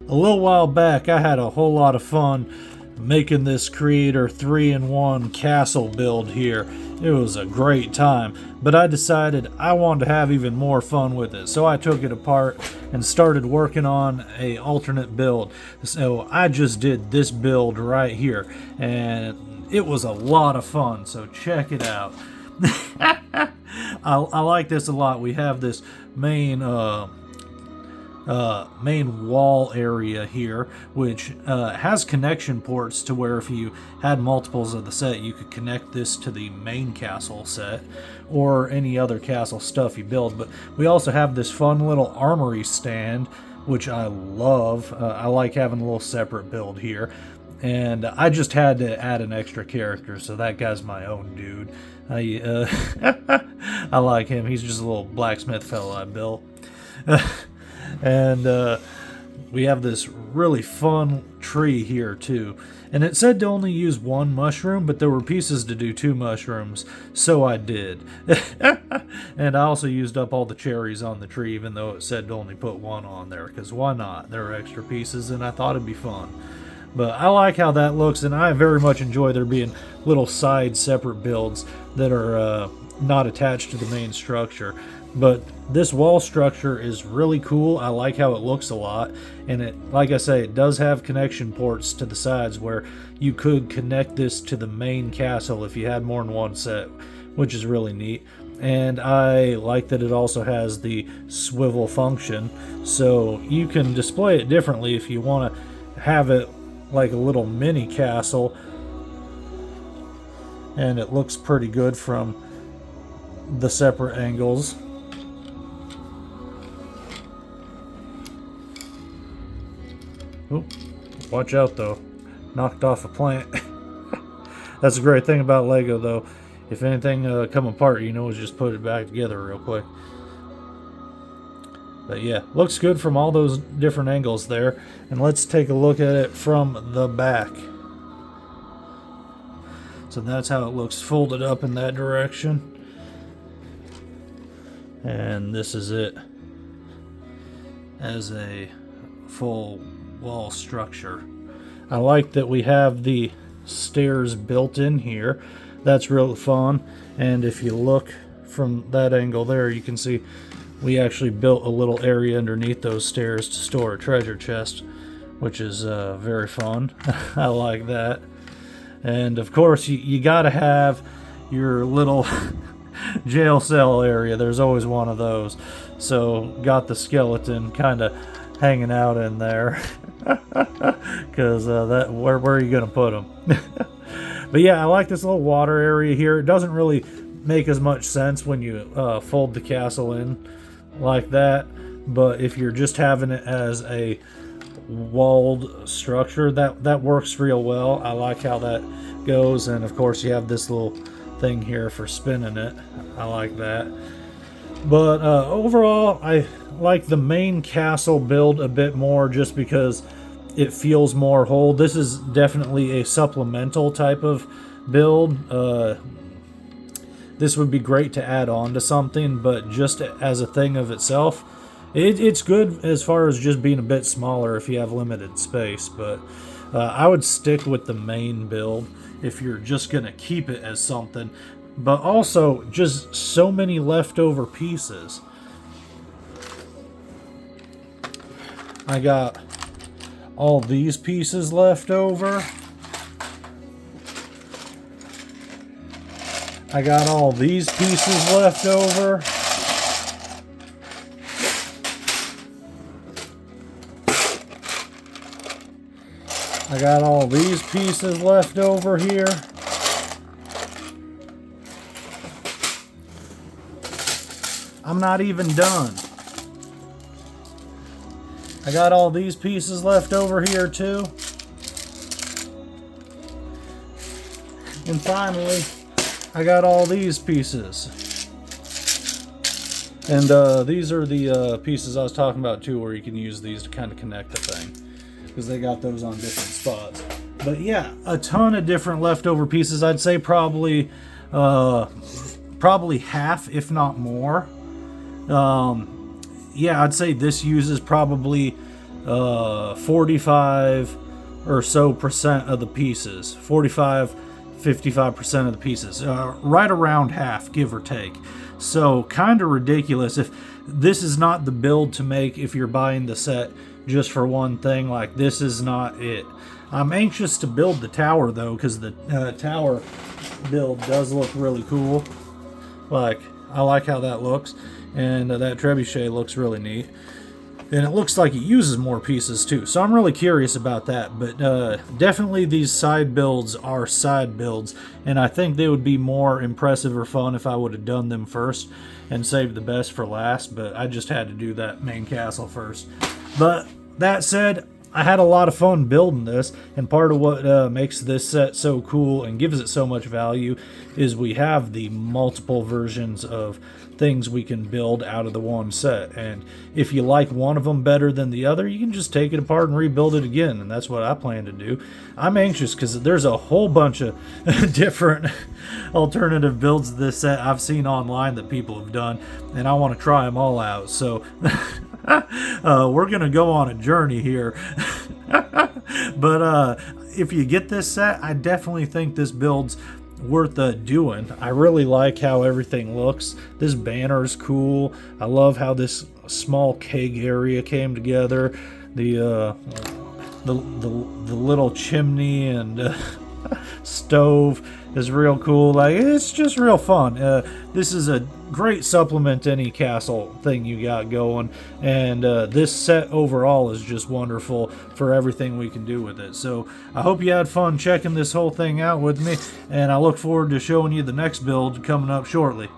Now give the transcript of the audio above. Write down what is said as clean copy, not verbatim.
A little while back, I had a whole lot of fun making this Creator 3-in-1 castle build here. It was a great time, but I decided I wanted to have even more fun with it, so I took it apart and started working on a alternate build. So I just did this build right here, and it was a lot of fun, so check it out. I like this a lot. We have this main wall area here, which has connection ports to where if you had multiples of the set, you could connect this to the main castle set or any other castle stuff you build. But we also have this fun little armory stand, which I love. I like having a little separate build here. And I just had to add an extra character, so that guy's my own dude. I like him. He's just a little blacksmith fellow I built. And we have this really fun tree here too. And it said to only use one mushroom, but there were pieces to do 2 mushrooms, so I did. And I also used up all the cherries on the tree, even though it said to only put 1 on there, because why not? There are extra pieces, and I thought it'd be fun. But I like how that looks, and I very much enjoy there being little side separate builds that are not attached to the main structure. But this wall structure is really cool. I like how it looks a lot, and it, like I say, it does have connection ports to the sides where you could connect this to the main castle if you had more than one set, which is really neat. And I like that it also has the swivel function, so you can display it differently if you want to have it like a little mini castle, and it looks pretty good from the separate angles. Oop, watch out though, knocked off a plant. That's a great thing about Lego though. If anything come apart, you know, just put it back together real quick. But yeah, looks good from all those different angles there. And let's take a look at it from the back. So that's how it looks folded up in that direction. And this is it as a full wall structure. I like that we have the stairs built in here. That's real fun. And if you look from that angle there, you can see we actually built a little area underneath those stairs to store a treasure chest, which is very fun. I like that. And of course, you gotta have your little jail cell area. There's always one of those. So got the skeleton kind of hanging out in there, because that where are you gonna put him? But yeah, I like this little water area here. It doesn't really make as much sense when you fold the castle in like that, but if you're just having it as a walled structure, that works real well. I like how that goes. And of course you have this little thing here for spinning it. I like that. But overall, I like the main castle build a bit more just because it feels more whole. This is definitely a supplemental type of build. This would be great to add on to something, but just as a thing of itself, it's good as far as just being a bit smaller if you have limited space. But I would stick with the main build if you're just going to keep it as something. But also, just so many leftover pieces. I got all these pieces left over. I got all these pieces left over. I got all these pieces left over here. I'm not even done. I got all these pieces left over here too. And finally, I got all these pieces. And these are the pieces I was talking about too, where you can use these to kind of connect the thing, because they got those on different spots. But yeah, a ton of different leftover pieces. I'd say probably half, if not more. Yeah, I'd say this uses probably 45 or so percent of the pieces. 55% of the pieces. Right around half, give or take. So kind of ridiculous. If this is not the build to make if you're buying the set just for one thing, like this is not it. I'm anxious to build the tower though, because the tower build does look really cool. Like, I like how that looks, and that trebuchet looks really neat. And it looks like it uses more pieces too, so I'm really curious about that. But definitely these side builds are side builds, and I think they would be more impressive or fun if I would have done them first and saved the best for last, but I just had to do that main castle first. But that said, I had a lot of fun building this, and part of what makes this set so cool and gives it so much value is we have the multiple versions of things we can build out of the one set. And if you like one of them better than the other, you can just take it apart and rebuild it again, and that's what I plan to do. I'm anxious because there's a whole bunch of different alternative builds of this set I've seen online that people have done, and I want to try them all out. So we're gonna go on a journey here. But if you get this set, I definitely think this build's worth doing. I really like how everything looks. This banner's cool. I love how this small keg area came together. The little chimney and stove is real cool. Like, it's just real fun. This is a great supplement to any castle thing you got going, and this set overall is just wonderful for everything we can do with it. So I hope you had fun checking this whole thing out with me, and I look forward to showing you the next build coming up shortly.